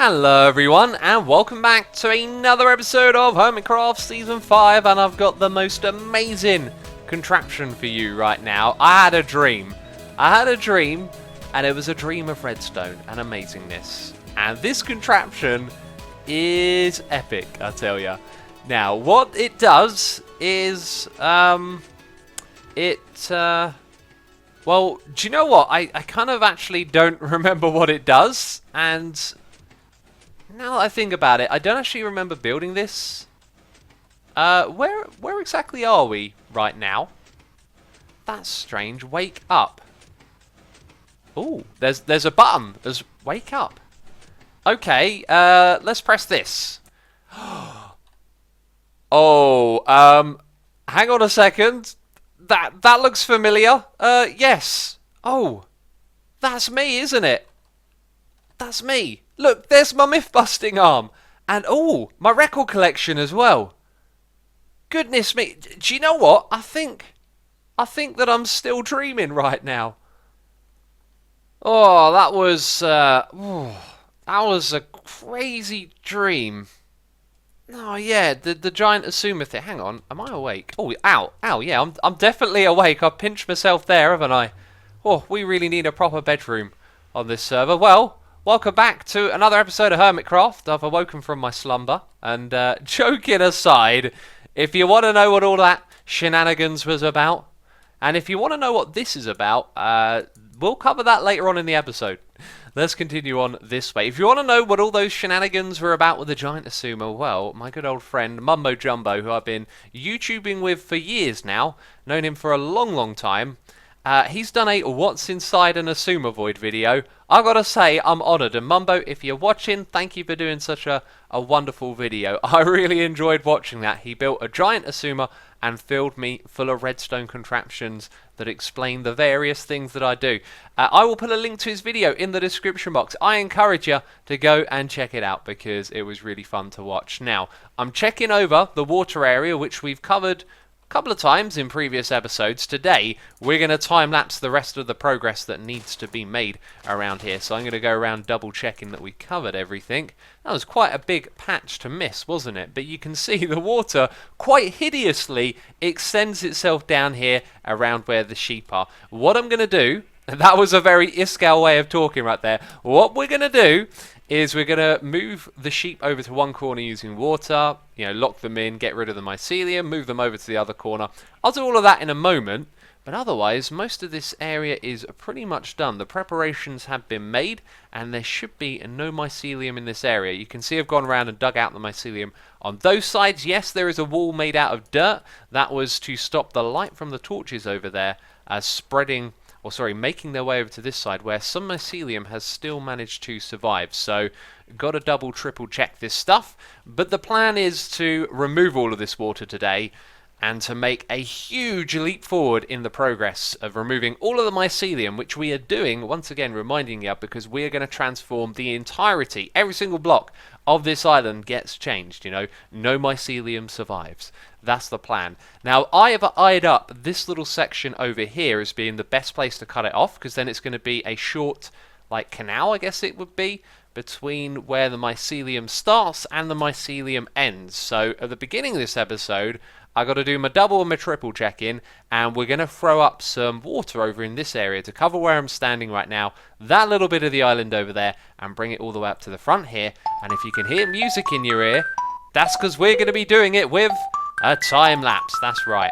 Hello everyone, and welcome back to another episode of Hermitcraft Season 5, and I've got the most amazing contraption for you right now. I had a dream, and it was a dream of redstone and amazingness. And this contraption is epic, I tell ya. Now, what it does is, well, do you know what? I kind of actually don't remember what it does, and now that I think about it, I don't actually remember building this. Where exactly are we right now? That's strange. Wake up. Ooh, there's a button. There's wake up. Okay, let's press this. Oh, hang on a second. That looks familiar. Yes. Oh, that's me, isn't it? That's me. Look, there's my myth-busting arm. And, oh, my record collection as well. Goodness me. Do you know what? I think that I'm still dreaming right now. Oh, that was a crazy dream. Oh, yeah, the giant Asuma thing. Hang on, am I awake? Oh, ow, yeah, I'm definitely awake. I pinched myself there, haven't I? Oh, we really need a proper bedroom on this server. Well, welcome back to another episode of Hermitcraft. I've awoken from my slumber, and joking aside, if you want to know what all that shenanigans was about, and if you want to know what this is about, we'll cover that later on in the episode. Let's continue on this way. If you want to know what all those shenanigans were about with the giant Asuma, well, my good old friend Mumbo Jumbo, who I've been YouTubing with for years now, known him for a long, long time, he's done a What's Inside an Xisumavoid video. I gotta say, I'm honoured. And Mumbo, if you're watching, thank you for doing such a wonderful video. I really enjoyed watching that. He built a giant Asuma and filled me full of redstone contraptions that explain the various things that I do. I will put a link to his video in the description box. I encourage you to go and check it out because it was really fun to watch. Now, I'm checking over the water area, which we've covered couple of times in previous episodes. Today we're going to time-lapse the rest of the progress that needs to be made around here, so I'm going to go around double checking that we covered everything. That was quite a big patch to miss, wasn't it? But you can see the water quite hideously extends itself down here around where the sheep are. What I'm going to do, that was a very Iskall way of talking right there, what we're going to do is we're going to move the sheep over to one corner using water, lock them in, get rid of the mycelium, move them over to the other corner. I'll do all of that in a moment, but otherwise most of this area is pretty much done. The preparations have been made and there should be no mycelium in this area. You can see I've gone around and dug out the mycelium on those sides. Yes, there is a wall made out of dirt. That was to stop the light from the torches over there making their way over to this side where some mycelium has still managed to survive. So, got to double, triple check this stuff. But the plan is to remove all of this water today and to make a huge leap forward in the progress of removing all of the mycelium, which we are doing, once again reminding you, because we are going to transform the entirety, every single block of this island gets changed, no mycelium survives. That's the plan. Now, I have eyed up this little section over here as being the best place to cut it off, because then it's going to be a short, canal, I guess it would be, between where the mycelium starts and the mycelium ends. So, at the beginning of this episode, I got to do my double and my triple check-in, and we're going to throw up some water over in this area to cover where I'm standing right now, that little bit of the island over there, and bring it all the way up to the front here. And if you can hear music in your ear, that's because we're going to be doing it with a time lapse. That's right.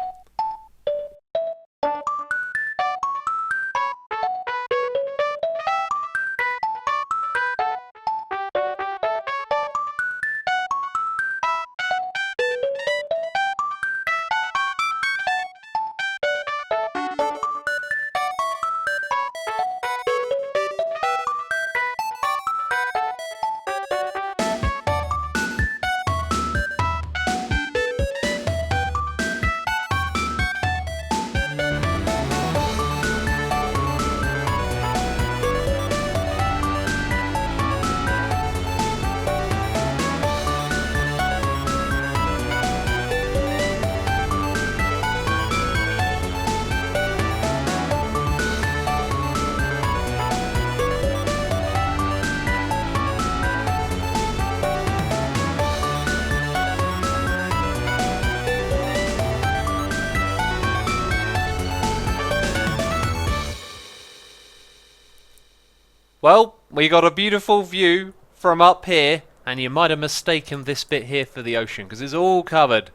Well, we got a beautiful view from up here, and you might have mistaken this bit here for the ocean, because it's all covered.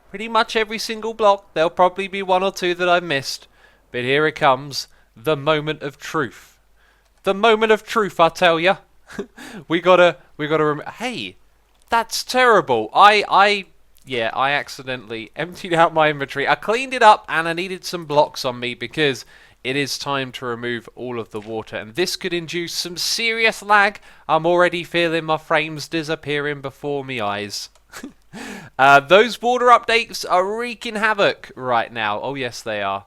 Pretty much every single block. There'll probably be one or two that I've missed. But here it comes, the moment of truth. The moment of truth, I tell ya. we gotta hey, that's terrible. Yeah, I accidentally emptied out my inventory. I cleaned it up and I needed some blocks on me because it is time to remove all of the water. And this could induce some serious lag. I'm already feeling my frames disappearing before me eyes. Those water updates are wreaking havoc right now. Oh, yes, they are.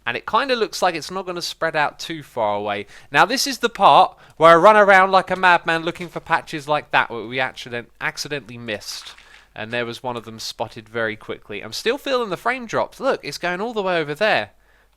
And it kind of looks like it's not going to spread out too far away. Now, this is the part where I run around like a madman looking for patches like that where we accidentally missed. And there was one of them spotted very quickly. I'm still feeling the frame drops. Look, it's going all the way over there.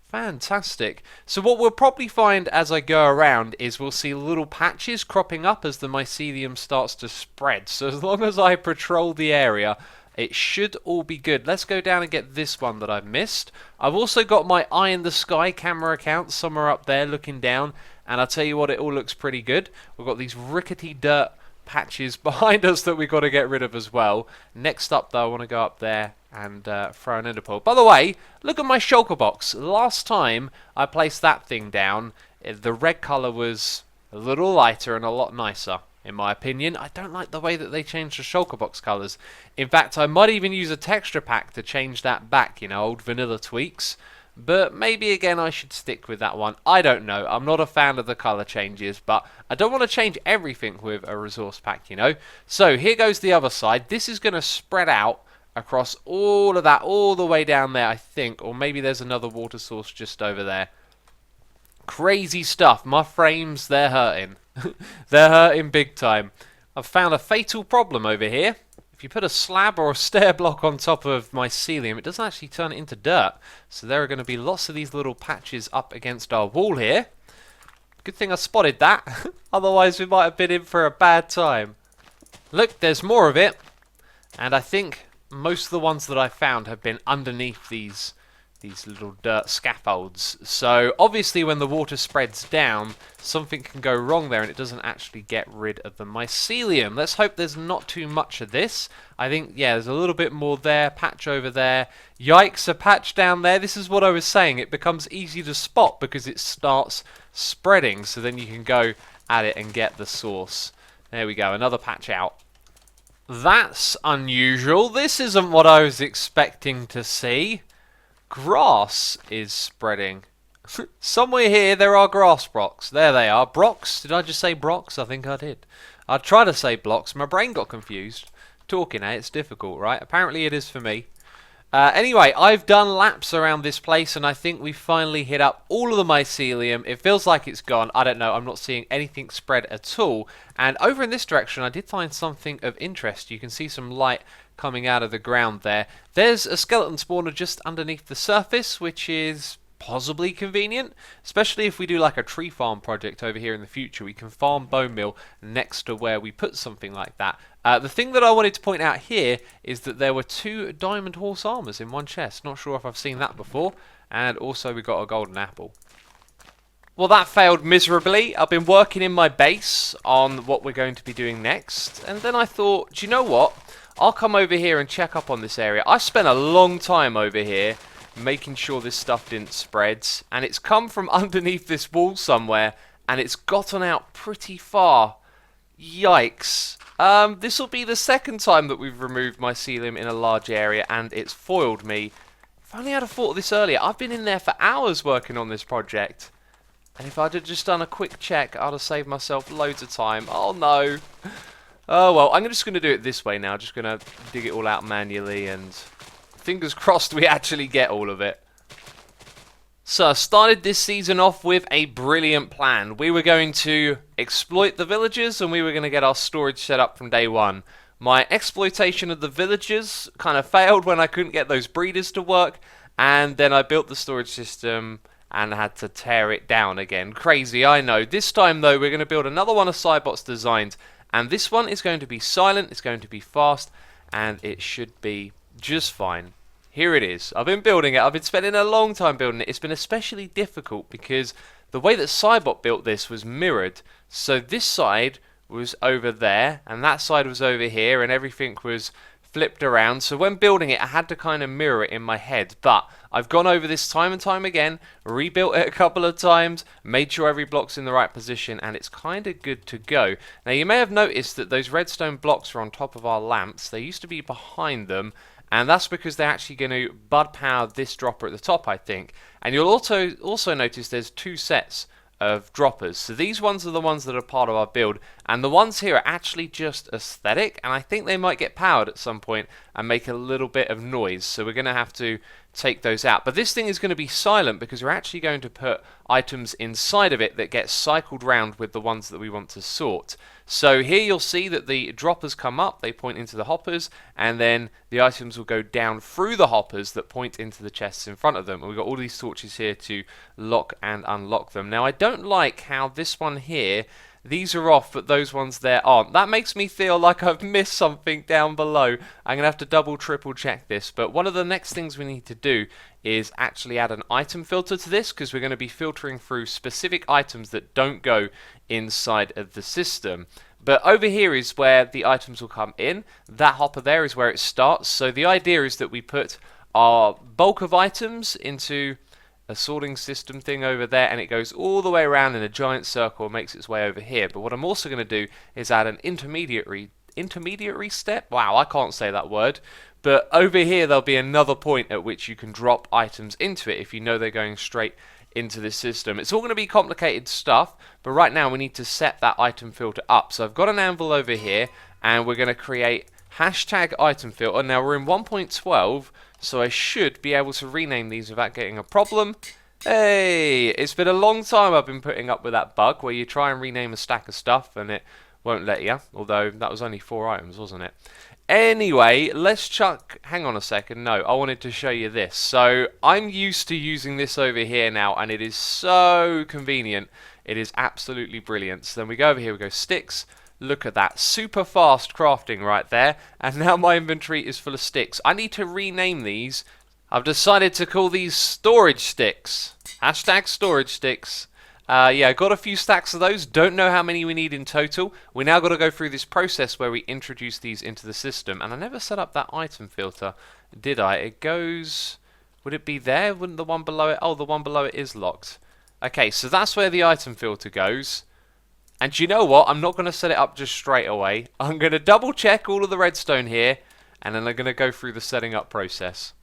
Fantastic. So what we'll probably find as I go around is we'll see little patches cropping up as the mycelium starts to spread. So as long as I patrol the area, it should all be good. Let's go down and get this one that I've missed. I've also got my eye in the sky camera account somewhere up there looking down. And I'll tell you what, it all looks pretty good. We've got these rickety dirt patches behind us that we've got to get rid of as well. Next up though, I want to go up there and throw an ender pearl. By the way, look at my shulker box. Last time I placed that thing down, the red colour was a little lighter and a lot nicer, in my opinion. I don't like the way that they changed the shulker box colours. In fact, I might even use a texture pack to change that back, you know, old vanilla tweaks. But maybe again I should stick with that one. I don't know. I'm not a fan of the colour changes, but I don't want to change everything with a resource pack, you know. So here goes the other side. This is going to spread out across all of that, all the way down there, I think. Or maybe there's another water source just over there. Crazy stuff. My frames, they're hurting. They're hurting big time. I've found a fatal problem over here. If you put a slab or a stair block on top of mycelium, it doesn't actually turn it into dirt. So there are going to be lots of these little patches up against our wall here. Good thing I spotted that. Otherwise we might have been in for a bad time. Look, there's more of it. And I think most of the ones that I found have been underneath these little dirt scaffolds. So obviously when the water spreads down, something can go wrong there and it doesn't actually get rid of the mycelium. Let's hope there's not too much of this. I think, yeah, there's a little bit more there, patch over there. Yikes, a patch down there. This is what I was saying. It becomes easy to spot because it starts spreading. So then you can go at it and get the source. There we go, another patch out. That's unusual. This isn't what I was expecting to see. Grass is spreading. Somewhere here there are grass blocks. There they are. Brocks? Did I just say brocks? I think I did. I tried to say blocks. My brain got confused. Talking, it's difficult, right? Apparently it is for me. Anyway, I've done laps around this place and I think we finally hit up all of the mycelium. It feels like it's gone. I don't know. I'm not seeing anything spread at all. And over in this direction, I did find something of interest. You can see some light coming out of the ground there. There's a skeleton spawner just underneath the surface, which is possibly convenient, especially if we do like a tree farm project over here in the future. We can farm bone meal next to where we put something like that. The thing that I wanted to point out here is that there were 2 diamond horse armors in one chest. Not sure if I've seen that before. And also we got a golden apple. Well, that failed miserably. I've been working in my base on what we're going to be doing next. And then I thought, do you know what? I'll come over here and check up on this area. I spent a long time over here making sure this stuff didn't spread. And it's come from underneath this wall somewhere. And it's gotten out pretty far. Yikes. This will be the second time that we've removed mycelium in a large area. And it's foiled me. If only I'd have thought of this earlier. I've been in there for hours working on this project. And if I'd have just done a quick check, I'd have saved myself loads of time. Oh no. Oh well, I'm just going to do it this way now. Just going to dig it all out manually and fingers crossed we actually get all of it. So I started this season off with a brilliant plan. We were going to exploit the villagers and we were going to get our storage set up from day one. My exploitation of the villagers kind of failed when I couldn't get those breeders to work. And then I built the storage system and had to tear it down again. Crazy, I know. This time though, we're going to build another one of Cybot's designs. And this one is going to be silent, it's going to be fast, and it should be just fine. Here it is. I've been building it. I've been spending a long time building it. It's been especially difficult because the way that Cybot built this was mirrored. So this side was over there, and that side was over here, and everything was flipped around. So when building it, I had to kind of mirror it in my head. But I've gone over this time and time again, rebuilt it a couple of times, made sure every block's in the right position, and it's kind of good to go. Now you may have noticed that those redstone blocks are on top of our lamps. They used to be behind them, and that's because they're actually going to bud power this dropper at the top, I think. And you'll also notice there's two sets of droppers. So these ones are the ones that are part of our build, and the ones here are actually just aesthetic, and I think they might get powered at some point and make a little bit of noise, so we're going to have to take those out. But this thing is going to be silent because we're actually going to put items inside of it that get cycled round with the ones that we want to sort. So here you'll see that the droppers come up, they point into the hoppers, and then the items will go down through the hoppers that point into the chests in front of them. And we've got all these torches here to lock and unlock them. Now I don't like how this one here, these are off, but those ones there aren't. That makes me feel like I've missed something down below. I'm going to have to double, triple check this. But one of the next things we need to do is actually add an item filter to this, because we're going to be filtering through specific items that don't go inside of the system. But over here is where the items will come in. That hopper there is where it starts. So the idea is that we put our bulk of items into a sorting system thing over there, and it goes all the way around in a giant circle and makes its way over here. But what I'm also going to do is add an intermediary step. Wow, I can't say that word. But over here there'll be another point at which you can drop items into it if you know they're going straight into this system. It's all going to be complicated stuff, but right now we need to set that item filter up. So I've got an anvil over here, and we're going to create hashtag item filter. Now we're in 1.12, so I should be able to rename these without getting a problem. Hey, it's been a long time I've been putting up with that bug where you try and rename a stack of stuff and it won't let you, although that was only 4 items, wasn't it? Anyway, let's chuck, hang on a second, no, I wanted to show you this. So I'm used to using this over here now, and it is so convenient. It is absolutely brilliant. So then we go over here, we go sticks. Look at that, super fast crafting right there, and now my inventory is full of sticks. I need to rename these. I've decided to call these storage sticks. Hashtag storage sticks. Yeah, got a few stacks of those. Don't know how many we need in total. We now got to go through this process where we introduce these into the system. And I never set up that item filter, did I? It goes... Would it be there? Wouldn't the one below it? Oh, the one below it is locked. Okay, so that's where the item filter goes. And you know what? I'm not going to set it up just straight away. I'm going to double check all of the redstone here, and then I'm going to go through the setting up process.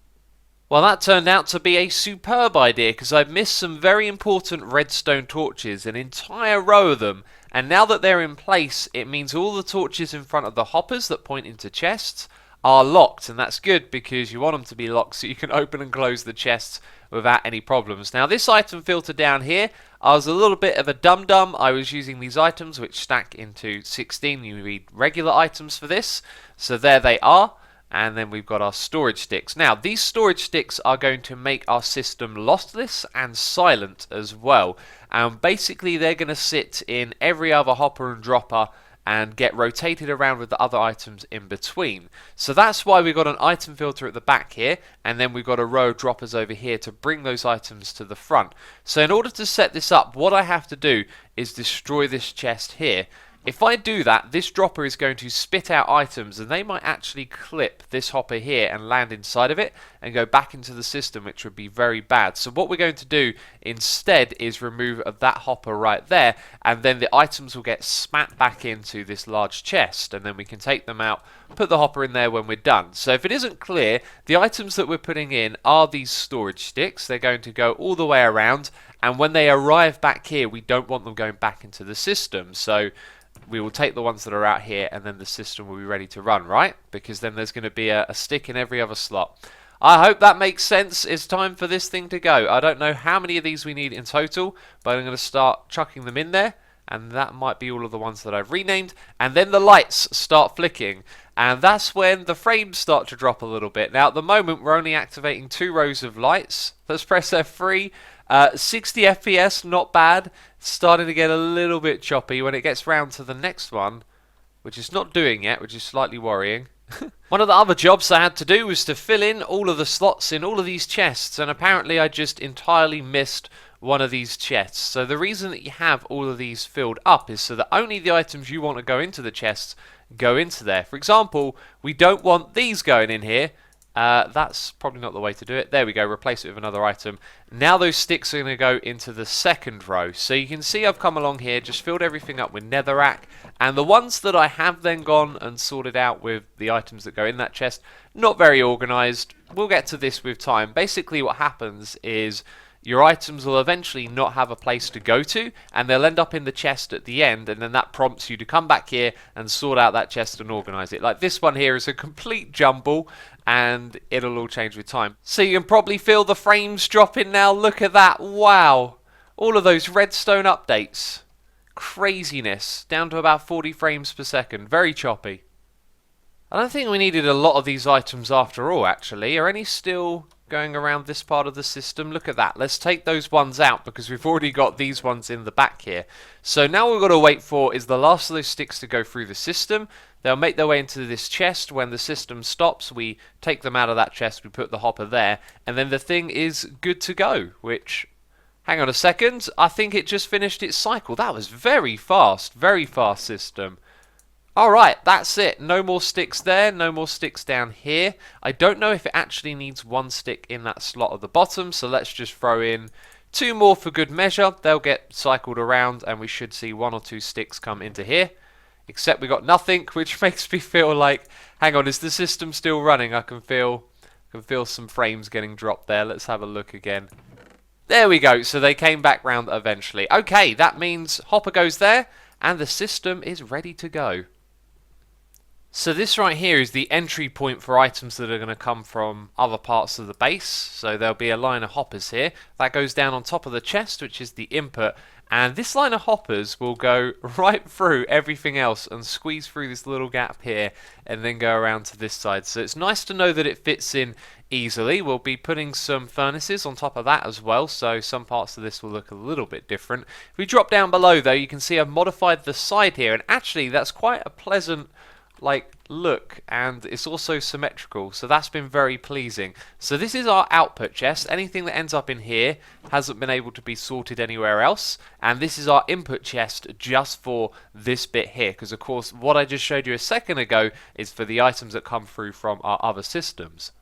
Well, that turned out to be a superb idea, because I've missed some very important redstone torches, an entire row of them, and now that they're in place, it means all the torches in front of the hoppers that point into chests are locked, and that's good because you want them to be locked so you can open and close the chests without any problems. Now this item filter down here, I was a little bit of a dum-dum. I was using these items which stack into 16. You need regular items for this, so there they are. And then we've got our storage sticks. Now, these storage sticks are going to make our system lossless and silent as well. And basically, they're going to sit in every other hopper and dropper and get rotated around with the other items in between. So that's why we've got an item filter at the back here, and then we've got a row of droppers over here to bring those items to the front. So in order to set this up, what I have to do is destroy this chest here. If I do that, this dropper is going to spit out items, and they might actually clip this hopper here and land inside of it and go back into the system, which would be very bad. So what we're going to do instead is remove that hopper right there, and then the items will get spat back into this large chest, and then we can take them out, put the hopper in there when we're done. So if it isn't clear, the items that we're putting in are these storage sticks. They're going to go all the way around, and when they arrive back here, we don't want them going back into the system. So we will take the ones that are out here, and then the system will be ready to run, right? Because then there's going to be a stick in every other slot. I hope that makes sense. It's time for this thing to go. I don't know how many of these we need in total, but I'm going to start chucking them in there, and that might be all of the ones that I've renamed. And then the lights start flicking, and that's when the frames start to drop a little bit. Now at the moment we're only activating 2 rows of lights. Let's press F3. 60 FPS, not bad. Starting to get a little bit choppy when it gets round to the next one, which is not doing yet, which is slightly worrying. One of the other jobs I had to do was to fill in all of the slots in all of these chests, and apparently I just entirely missed one of these chests. So the reason that you have all of these filled up is so that only the items you want to go into the chests go into there. For example, we don't want these going in here. That's probably not the way to do it. There we go, replace it with another item. Now those sticks are going to go into the second row. So you can see I've come along here, just filled everything up with netherrack. And the ones that I have then gone and sorted out with the items that go in that chest, not very organised. We'll get to this with time. Basically what happens is your items will eventually not have a place to go to, and they'll end up in the chest at the end, and then that prompts you to come back here and sort out that chest and organise it. Like this one here is a complete jumble, and it'll all change with time. So you can probably feel the frames dropping now. Look at that. Wow. All of those redstone updates. Craziness. Down to about 40 frames per second. Very choppy. I don't think we needed a lot of these items after all, actually. Are any still going around this part of the system? Look at that. Let's take those ones out because we've already got these ones in the back here. So now what we've got to wait for is the last of those sticks to go through the system. They'll make their way into this chest. When the system stops, we take them out of that chest, we put the hopper there, and then the thing is good to go, which... Hang on a second. I think it just finished its cycle. That was very fast system. Alright, that's it. No more sticks there, no more sticks down here. I don't know if it actually needs one stick in that slot at the bottom, so let's just throw in 2 more for good measure. They'll get cycled around and we should see 1 or 2 sticks come into here. Except we got nothing, which makes me feel like, hang on, is the system still running? I can feel some frames getting dropped there. Let's have a look again. There we go, so they came back round eventually. Okay, that means hopper goes there, and the system is ready to go. So this right here is the entry point for items that are going to come from other parts of the base. So there'll be a line of hoppers here. That goes down on top of the chest, which is the input. And this line of hoppers will go right through everything else and squeeze through this little gap here and then go around to this side. So it's nice to know that it fits in easily. We'll be putting some furnaces on top of that as well, so some parts of this will look a little bit different. If we drop down below though, you can see I've modified the side here, and actually that's quite a pleasant look, and it's also symmetrical, so that's been very pleasing. So this is our output chest. Anything that ends up in here hasn't been able to be sorted anywhere else, and this is our input chest just for this bit here, because of course what I just showed you a second ago is for the items that come through from our other systems.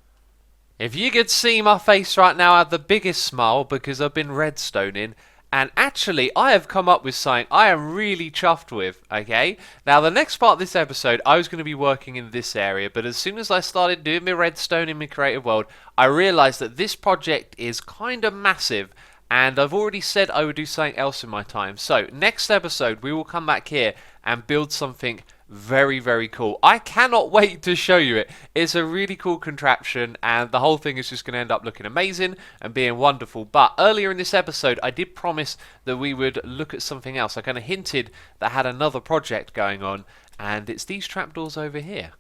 If you could see my face right now, I have the biggest smile because I've been redstoning. And actually, I have come up with something I am really chuffed with, okay? Now, the next part of this episode, I was going to be working in this area, but as soon as I started doing my redstone in my creative world, I realised that this project is kind of massive, and I've already said I would do something else in my time. So, next episode, we will come back here and build something very, very cool. I cannot wait to show you it. It's a really cool contraption, and the whole thing is just going to end up looking amazing and being wonderful. But earlier in this episode, I did promise that we would look at something else. I kind of hinted that I had another project going on, and it's these trapdoors over here.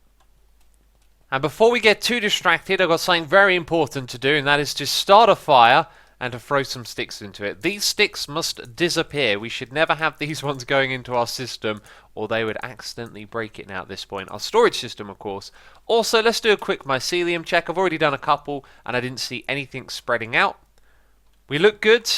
And before we get too distracted, I've got something very important to do, and that is to start a fire and to throw some sticks into it. These sticks must disappear. We should never have these ones going into our system, or they would accidentally break it now at this point. Our storage system, of course. Also, let's do a quick mycelium check. I've already done a couple, and I didn't see anything spreading out. We look good.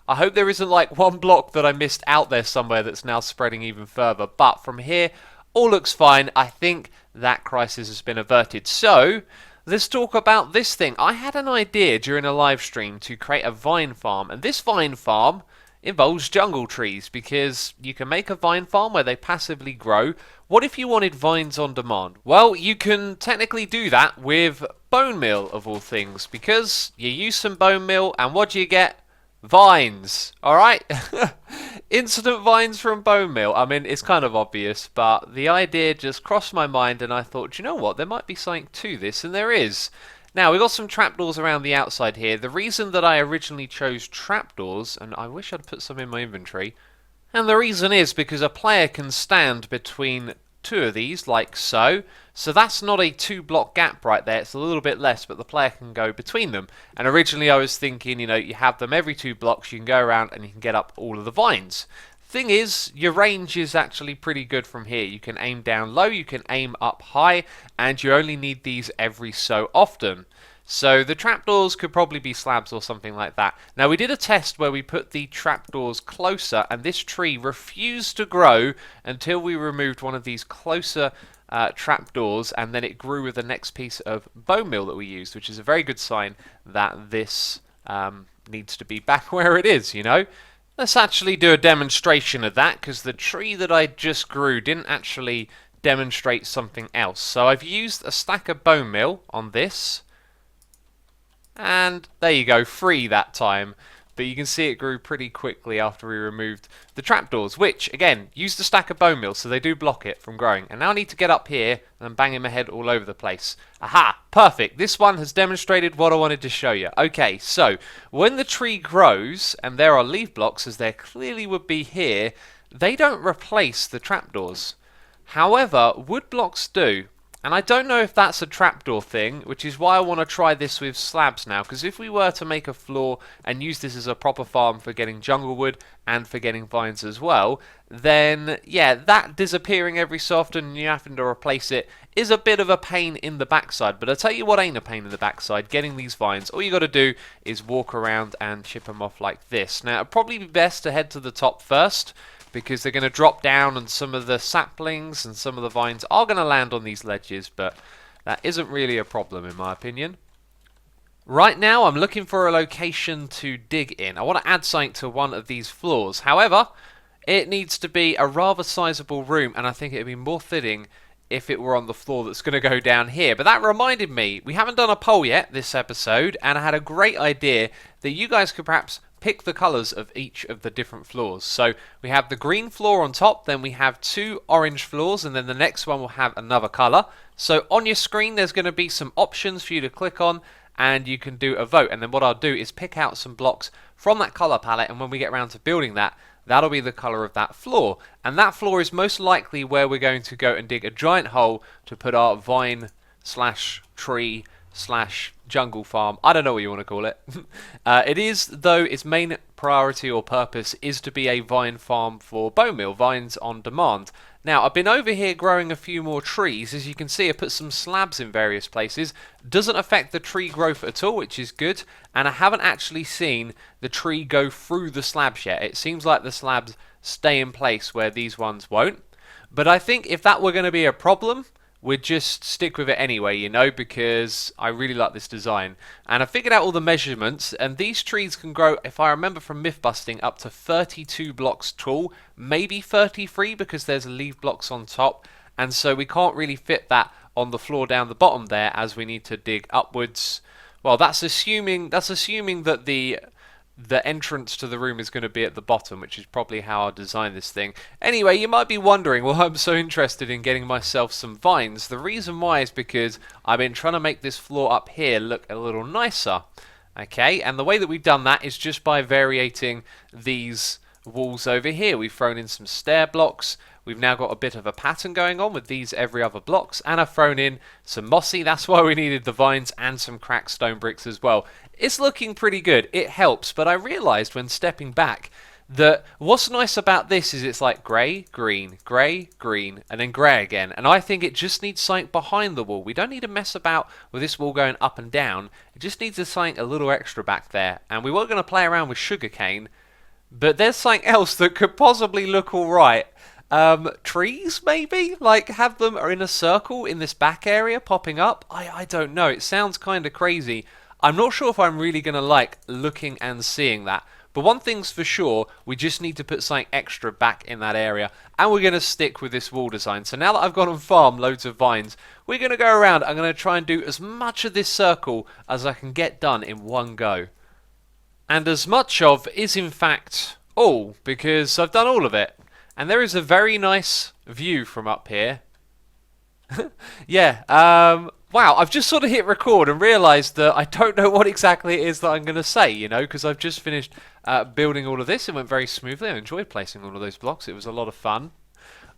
I hope there isn't like one block that I missed out there somewhere that's now spreading even further. But from here, all looks fine. I think that crisis has been averted. So, let's talk about this thing. I had an idea during a live stream to create a vine farm, and this vine farm involves jungle trees, because you can make a vine farm where they passively grow. What if you wanted vines on demand? Well, you can technically do that with bone meal of all things, because you use some bone meal and what do you get? Vines, alright? Instant vines from bone meal. I mean, it's kind of obvious, but the idea just crossed my mind and I thought, do you know what? There might be something to this, and there is. Now, we've got some trapdoors around the outside here. The reason that I originally chose trapdoors, and I wish I'd put some in my inventory, and the reason is because a player can stand between 2 of these, like so. So that's not a 2-block gap right there. It's a little bit less, but the player can go between them. And originally I was thinking, you know, you have them every 2 blocks, you can go around and you can get up all of the vines. Thing is, your range is actually pretty good from here. You can aim down low, you can aim up high, and you only need these every so often. So the trapdoors could probably be slabs or something like that. Now we did a test where we put the trapdoors closer and this tree refused to grow until we removed one of these closer trapdoors, and then it grew with the next piece of bone meal that we used, which is a very good sign that this needs to be back where it is, you know. Let's actually do a demonstration of that, because the tree that I just grew didn't actually demonstrate something else. So I've used a stack of bone meal on this, and there you go, free that time. But you can see it grew pretty quickly after we removed the trapdoors, which, again, used a stack of bone meal, so they do block it from growing. And now I need to get up here and bang my head all over the place. Aha! Perfect! This one has demonstrated what I wanted to show you. Okay, so, when the tree grows, and there are leaf blocks, as there clearly would be here, they don't replace the trapdoors. However, wood blocks do. And I don't know if that's a trapdoor thing, which is why I want to try this with slabs now, because if we were to make a floor and use this as a proper farm for getting jungle wood and for getting vines as well, then yeah, that disappearing every so often and you having to replace it is a bit of a pain in the backside. But I'll tell you what ain't a pain in the backside, getting these vines. All you got to do is walk around and chip them off like this. Now, it'd probably be best to head to the top first, because they're going to drop down and some of the saplings and some of the vines are going to land on these ledges, but that isn't really a problem in my opinion. Right now I'm looking for a location to dig in. I want to add something to one of these floors. However, it needs to be a rather sizable room, and I think it would be more fitting if it were on the floor that's going to go down here. But that reminded me, we haven't done a poll yet this episode, and I had a great idea that you guys could perhaps pick the colours of each of the different floors. So we have the green floor on top, then we have 2 orange floors, and then the next one will have another colour. So on your screen there's going to be some options for you to click on, and you can do a vote. And then what I'll do is pick out some blocks from that colour palette, and when we get around to building that, that'll be the colour of that floor. And that floor is most likely where we're going to go and dig a giant hole to put our vine slash tree slash jungle farm. I don't know what you want to call it. It is, though, its main priority or purpose is to be a vine farm for bone meal, vines on demand. Now, I've been over here growing a few more trees. As you can see, I put some slabs in various places. Doesn't affect the tree growth at all, which is good. And I haven't actually seen the tree go through the slabs yet. It seems like the slabs stay in place where these ones won't. But I think if that were going to be a problem, we'd just stick with it anyway, you know, because I really like this design. And I figured out all the measurements, and these trees can grow, if I remember from myth busting, up to 32 blocks tall, maybe 33 because there's leaf blocks on top, and so we can't really fit that on the floor down the bottom there, as we need to dig upwards. Well, that's assuming that the entrance to the room is going to be at the bottom, which is probably how I designed this thing. Anyway, you might be wondering, well, I'm so interested in getting myself some vines. The reason why is because I've been trying to make this floor up here look a little nicer. Okay, and the way that we've done that is just by variating these walls over here. We've thrown in some stair blocks. We've now got a bit of a pattern going on with these every other blocks, and I've thrown in some mossy. That's why we needed the vines, and some cracked stone bricks as well. It's looking pretty good. It helps, but I realised when stepping back that what's nice about this is it's like grey, green, and then grey again. And I think it just needs something behind the wall. We don't need to mess about with this wall going up and down. It just needs something a little extra back there. And we were going to play around with sugarcane, but there's something else that could possibly look alright. Trees, maybe? Like, have them in a circle in this back area popping up? I don't know. It sounds kind of crazy. I'm not sure if I'm really going to like looking and seeing that. But one thing's for sure, we just need to put something extra back in that area. And we're going to stick with this wall design. So now that I've gone and farmed loads of vines, we're going to go around. I'm going to try and do as much of this circle as I can get done in one go. And as much of is in fact all, because I've done all of it. And there is a very nice view from up here. Yeah, wow, I've just sort of hit record and realised that I don't know what exactly it is that I'm going to say, you know, because I've just finished building all of this. It went very smoothly. I enjoyed placing all of those blocks. It was a lot of fun.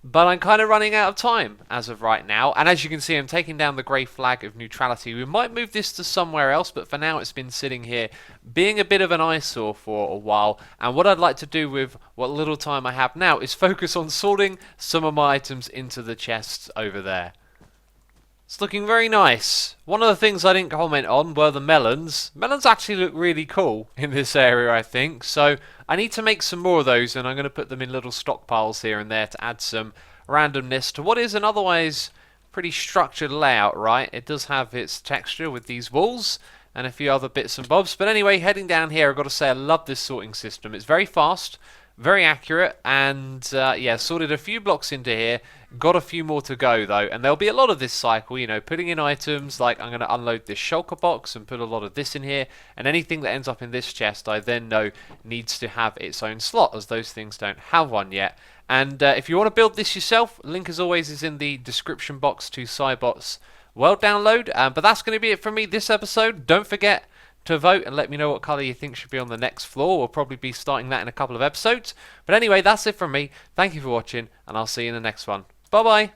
But I'm kind of running out of time as of right now. And as you can see, I'm taking down the grey flag of neutrality. We might move this to somewhere else, but for now it's been sitting here being a bit of an eyesore for a while. And what I'd like to do with what little time I have now is focus on sorting some of my items into the chests over there. It's looking very nice. One of the things I didn't comment on were the melons. Melons actually look really cool in this area, I think. So I need to make some more of those, and I'm going to put them in little stockpiles here and there to add some randomness to what is an otherwise pretty structured layout, right? It does have its texture with these walls and a few other bits and bobs. But anyway, heading down here, I've got to say I love this sorting system. It's very fast, very accurate, and yeah, sorted a few blocks into here. Got a few more to go though, and there'll be a lot of this cycle, you know, putting in items, like I'm going to unload this shulker box and put a lot of this in here, and anything that ends up in this chest I then know needs to have its own slot, as those things don't have one yet. And if you want to build this yourself, link as always is in the description box to Cybot's world download. But that's going to be it from me this episode. Don't forget to vote and let me know what colour you think should be on the next floor. We'll probably be starting that in a couple of episodes. But anyway, that's it from me. Thank you for watching, and I'll see you in the next one. Bye bye.